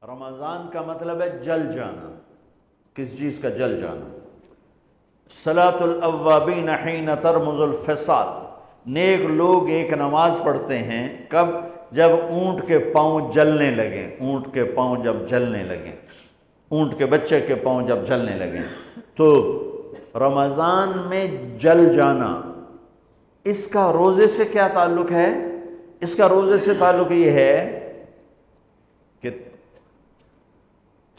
رمضان کا مطلب ہے جل جانا، کس چیز کا جل جانا؟ صلاۃ الاوابین حین ترمز الفصال، نیک لوگ ایک نماز پڑھتے ہیں کب؟ جب اونٹ کے پاؤں جلنے لگیں، اونٹ کے پاؤں جب جلنے لگیں، اونٹ کے بچے کے پاؤں جب جلنے لگیں۔ تو رمضان میں جل جانا، اس کا روزے سے کیا تعلق ہے؟ اس کا روزے سے تعلق یہ ہے کہ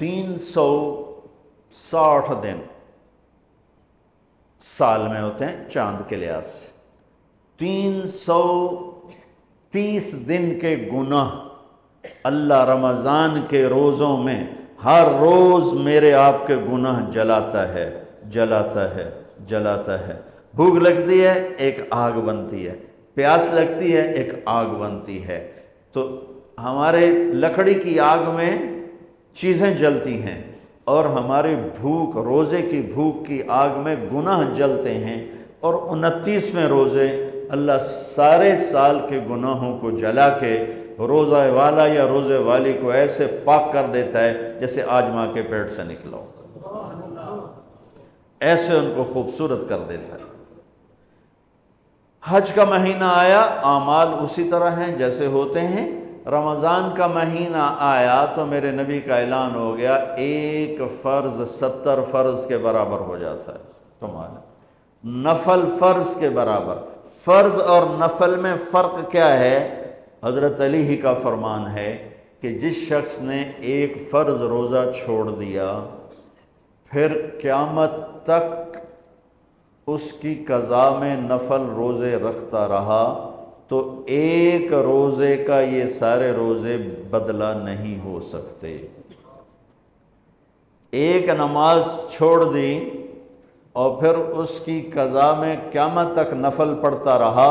360 دن سال میں ہوتے ہیں چاند کے لحاظ سے، 330 دن کے گناہ اللہ رمضان کے روزوں میں ہر روز میرے آپ کے گناہ جلاتا ہے، جلاتا ہے، جلاتا ہے۔ بھوک لگتی ہے ایک آگ بنتی ہے، پیاس لگتی ہے ایک آگ بنتی ہے۔ تو ہمارے لکڑی کی آگ میں چیزیں جلتی ہیں اور ہماری بھوک، روزے کی بھوک کی آگ میں گناہ جلتے ہیں، اور 29ویں روزے اللہ سارے سال کے گناہوں کو جلا کے روزہ والا یا روزے والی کو ایسے پاک کر دیتا ہے جیسے آج ماں کے پیٹ سے نکلا ہو، ایسے ان کو خوبصورت کر دیتا ہے۔ حج کا مہینہ آیا، اعمال اسی طرح ہیں جیسے ہوتے ہیں۔ رمضان کا مہینہ آیا تو میرے نبی کا اعلان ہو گیا، ایک فرض 70 فرض کے برابر ہو جاتا ہے تمہارا، نفل فرض کے برابر۔ فرض اور نفل میں فرق کیا ہے؟ حضرت علی ہی کا فرمان ہے کہ جس شخص نے ایک فرض روزہ چھوڑ دیا پھر قیامت تک اس کی قضا میں نفل روزے رکھتا رہا تو ایک روزے کا یہ سارے روزے بدلہ نہیں ہو سکتے۔ ایک نماز چھوڑ دی اور پھر اس کی قضا میں قیامت تک نفل پڑھتا رہا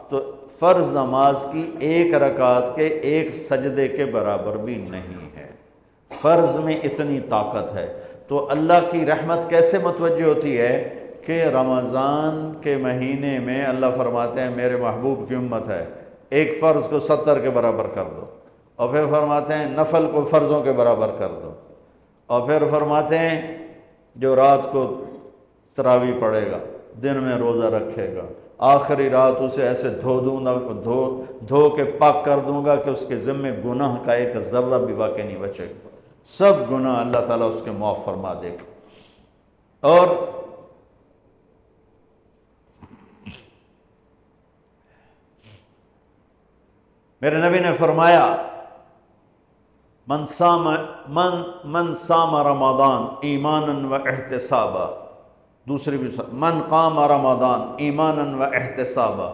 تو فرض نماز کی ایک رکعت کے ایک سجدے کے برابر بھی نہیں ہے۔ فرض میں اتنی طاقت ہے۔ تو اللہ کی رحمت کیسے متوجہ ہوتی ہے کہ رمضان کے مہینے میں اللہ فرماتے ہیں میرے محبوب کی امت ہے، ایک فرض کو 70 کے برابر کر دو، اور پھر فرماتے ہیں نفل کو فرضوں کے برابر کر دو، اور پھر فرماتے ہیں جو رات کو تراویح پڑھے گا، دن میں روزہ رکھے گا، آخری رات اسے ایسے دھو کے پاک کر دوں گا کہ اس کے ذمے گناہ کا ایک ذرہ بھی باقی نہیں بچے گا، سب گناہ اللہ تعالیٰ اس کے معاف فرما دے گا۔ اور میرے نبی نے فرمایا من صام رمضان ایمانا و احتسابا، دوسری بھی من قام رمضان ایمانا و احتسابا،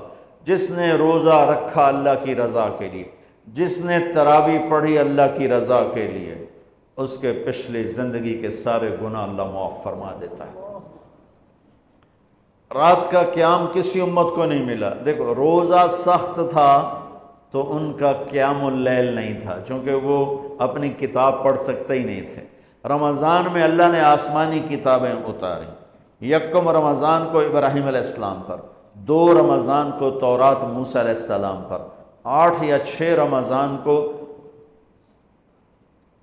جس نے روزہ رکھا اللہ کی رضا کے لیے، جس نے تراویح پڑھی اللہ کی رضا کے لیے، اس کے پچھلی زندگی کے سارے گناہ اللہ معاف فرما دیتا ہے۔ رات کا قیام کسی امت کو نہیں ملا۔ دیکھو روزہ سخت تھا تو ان کا قیام اللیل نہیں تھا، چونکہ وہ اپنی کتاب پڑھ سکتے ہی نہیں تھے۔ رمضان میں اللہ نے آسمانی کتابیں اتاری، یکم رمضان کو ابراہیم علیہ السلام پر، 2 رمضان کو تورات موسیٰ علیہ السلام پر، 8 یا 6 رمضان کو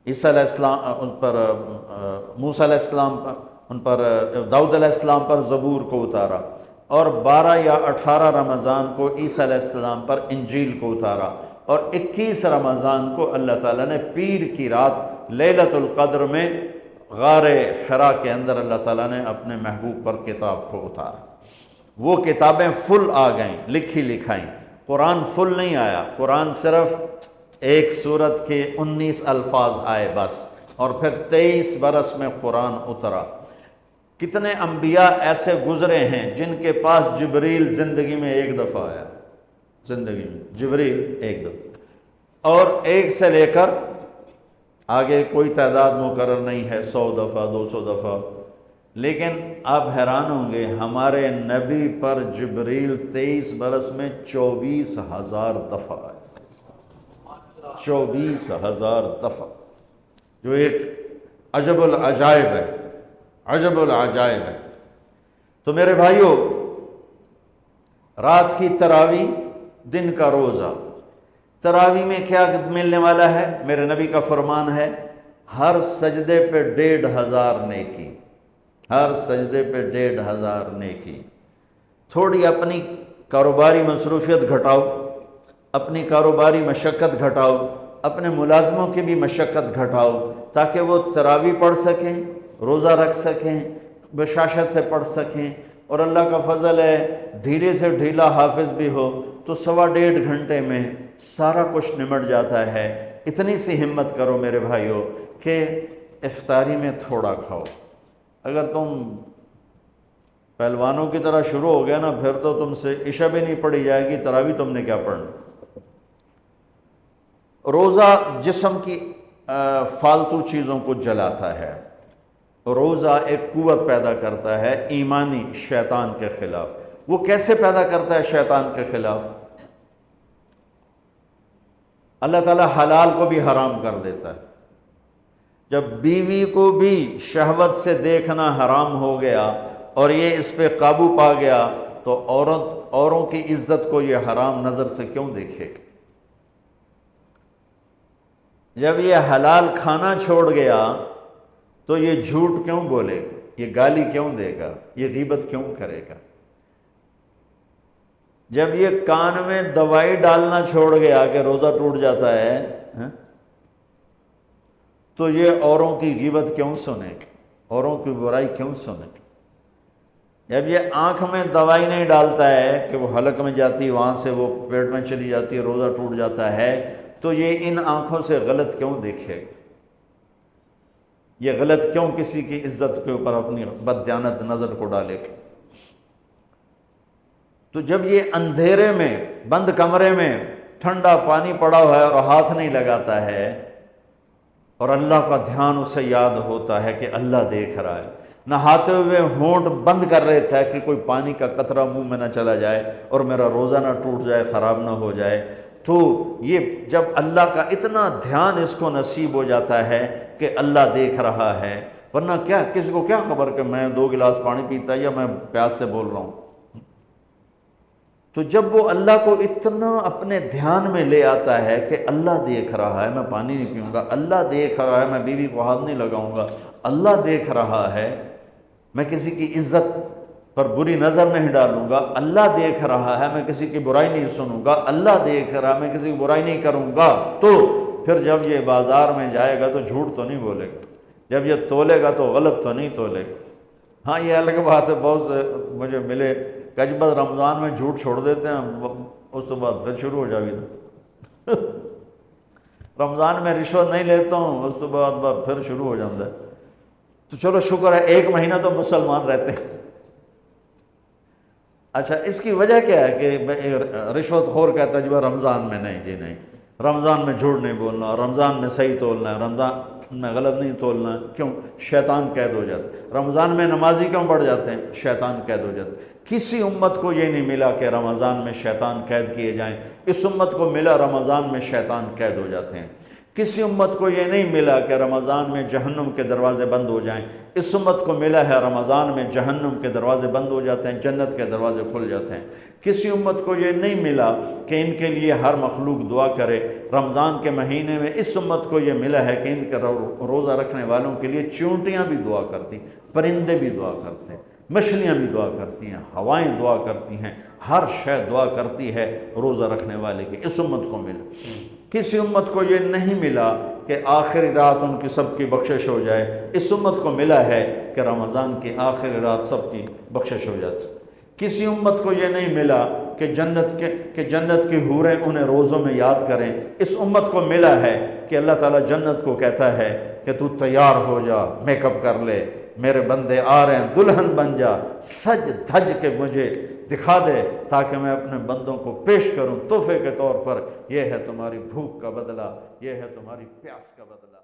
عیسیٰ علیہ السلام ان پر، موسیٰ علیہ السلام پر، ان پر داؤد علیہ السلام پر زبور کو اتارا، اور 12 یا 18 رمضان کو عیسیٰ علیہ السلام پر انجیل کو اتارا، اور 21 رمضان کو اللہ تعالیٰ نے پیر کی رات لیلۃ القدر میں غار حرا کے اندر اللہ تعالیٰ نے اپنے محبوب پر کتاب کو اتارا۔ وہ کتابیں فل آ گئیں، لکھی لکھائیں۔ قرآن فل نہیں آیا، قرآن صرف ایک سورت کے 19 الفاظ آئے بس، اور پھر 23 برس میں قرآن اترا۔ کتنے انبیاء ایسے گزرے ہیں جن کے پاس جبریل زندگی میں ایک دفعہ آیا، زندگی میں جبریل ایک دفعہ، اور ایک سے لے کر آگے کوئی تعداد مقرر نہیں ہے، 100 دفعہ 200 دفعہ، لیکن آپ حیران ہوں گے ہمارے نبی پر جبریل 23 برس میں 24,000 دفعہ آئے، 24,000 دفعہ، جو ایک عجب العجائب ہے، عجب العجائب ہے۔ تو میرے بھائیوں، رات کی تراویح، دن کا روزہ، تراویح میں کیا ملنے والا ہے؟ میرے نبی کا فرمان ہے ہر سجدے پہ 1500 نیکی، ہر سجدے پہ 1500 نیکی۔ تھوڑی اپنی کاروباری مصروفیت گھٹاؤ، اپنی کاروباری مشقت گھٹاؤ، اپنے ملازموں کی بھی مشقت گھٹاؤ، تاکہ وہ تراویح پڑھ سکیں، روزہ رکھ سکیں، بشاشت سے پڑھ سکیں، اور اللہ کا فضل ہے ڈھیلے سے ڈھیلا حافظ بھی ہو تو 1.5 گھنٹے میں سارا کچھ نمٹ جاتا ہے۔ اتنی سی ہمت کرو میرے بھائیو کہ افطاری میں تھوڑا کھاؤ۔ اگر تم پہلوانوں کی طرح شروع ہو گیا نا، پھر تو تم سے عشاء بھی نہیں پڑھی جائے گی، تراویح تم نے کیا پڑھنا۔ روزہ جسم کی فالتو چیزوں کو جلاتا ہے، روزہ ایک قوت پیدا کرتا ہے ایمانی شیطان کے خلاف۔ وہ کیسے پیدا کرتا ہے شیطان کے خلاف؟ اللہ تعالیٰ حلال کو بھی حرام کر دیتا ہے۔ جب بیوی کو بھی شہوت سے دیکھنا حرام ہو گیا اور یہ اس پہ قابو پا گیا تو اوروں کی عزت کو یہ حرام نظر سے کیوں دیکھے گا؟ جب یہ حلال کھانا چھوڑ گیا تو یہ جھوٹ کیوں بولے گا، یہ گالی کیوں دے گا، یہ غیبت کیوں کرے گا؟ جب یہ کان میں دوائی ڈالنا چھوڑ گیا کہ روزہ ٹوٹ جاتا ہے، تو یہ اوروں کی غیبت کیوں سنے گا، اوروں کی برائی کیوں سنے گا؟ جب یہ آنکھ میں دوائی نہیں ڈالتا ہے کہ وہ حلق میں جاتی، وہاں سے وہ پیٹ میں چلی جاتی ہے، روزہ ٹوٹ جاتا ہے، تو یہ ان آنکھوں سے غلط کیوں دیکھے گا؟ یہ غلط کیوں کسی کی عزت کے اوپر اپنی بددیانت نظر کو ڈالے گا؟ تو جب یہ اندھیرے میں بند کمرے میں ٹھنڈا پانی پڑا ہوا ہے اور ہاتھ نہیں لگاتا ہے اور اللہ کا دھیان اسے یاد ہوتا ہے کہ اللہ دیکھ رہا ہے، نہاتے ہوئے ہونٹ بند کر رہے تھے کہ کوئی پانی کا قطرہ منہ میں نہ چلا جائے اور میرا روزہ نہ ٹوٹ جائے، خراب نہ ہو جائے، تو یہ جب اللہ کا اتنا دھیان اس کو نصیب ہو جاتا ہے کہ اللہ دیکھ رہا ہے، ورنہ کیا کسی کو کیا خبر کہ میں 2 گلاس پانی پیتا یا میں پیاس سے بول رہا ہوں۔ تو جب وہ اللہ کو اتنا اپنے دھیان میں لے آتا ہے کہ اللہ دیکھ رہا ہے، میں پانی نہیں پیوں گا، اللہ دیکھ رہا ہے، میں بیوی کو ہاتھ نہیں لگاؤں گا، اللہ دیکھ رہا ہے، میں کسی کی عزت پر بری نظر نہیں ڈالوں گا، اللہ دیکھ رہا ہے، میں کسی کی برائی نہیں سنوں گا، اللہ دیکھ رہا ہے، میں کسی کی برائی نہیں کروں گا، تو پھر جب یہ بازار میں جائے گا تو جھوٹ تو نہیں بولے گا، جب یہ تولے گا تو غلط تو نہیں تولے گا۔ ہاں یہ الگ بات ہے، بہت سے مجھے ملے کہ جب رمضان میں جھوٹ چھوڑ دیتے ہیں، اس کے بعد پھر شروع ہو جائے گا۔ رمضان میں رشوت نہیں لیتا ہوں، اس کے بعد پھر شروع ہو جاتا ہے۔ تو چلو شکر ہے 1 مہینہ تو مسلمان رہتے ہیں۔ اچھا اس کی وجہ کیا ہے کہ رشوت خور کہتا ہے جی رمضان میں نہیں، جی نہیں، رمضان میں جھوٹ نہیں بولنا، رمضان میں صحیح تولنا ہے، رمضان میں غلط نہیں تولنا ہے۔ کیوں؟ شیطان قید ہو جاتا ہے۔ رمضان میں نمازی کیوں بڑھ جاتے ہیں؟ شیطان قید ہو جاتا ہے۔ کسی امت کو یہ نہیں ملا کہ رمضان میں شیطان قید کیے جائیں، اس امت کو ملا رمضان میں شیطان قید ہو جاتے ہیں۔ کسی امت کو یہ نہیں ملا کہ رمضان میں جہنم کے دروازے بند ہو جائیں، اس امت کو ملا ہے رمضان میں جہنم کے دروازے بند ہو جاتے ہیں، جنت کے دروازے کھل جاتے ہیں۔ کسی امت کو یہ نہیں ملا کہ ان کے لیے ہر مخلوق دعا کرے، رمضان کے مہینے میں اس امت کو یہ ملا ہے کہ ان کے روزہ رکھنے والوں کے لیے چونٹیاں بھی دعا کرتی، پرندے بھی دعا کرتے ہیں، مچھلیاں بھی دعا کرتی ہیں، ہوائیں دعا کرتی ہیں، ہر شے دعا کرتی ہے روزہ رکھنے والے کی۔ اس امت کو ملا۔ کسی امت کو یہ نہیں ملا کہ آخری رات ان کی سب کی بخشش ہو جائے، اس امت کو ملا ہے کہ رمضان کی آخری رات سب کی بخشش ہو جاتی۔ کسی امت کو یہ نہیں ملا کہ جنت کی حوریں انہیں روزوں میں یاد کریں، اس امت کو ملا ہے کہ اللہ تعالیٰ جنت کو کہتا ہے کہ تو تیار ہو جا، میک اپ کر لے، میرے بندے آ رہے ہیں، دلہن بن جا، سج دھج کے مجھے دکھا دے تاکہ میں اپنے بندوں کو پیش کروں تحفے کے طور پر۔ یہ ہے تمہاری بھوک کا بدلہ، یہ ہے تمہاری پیاس کا بدلہ۔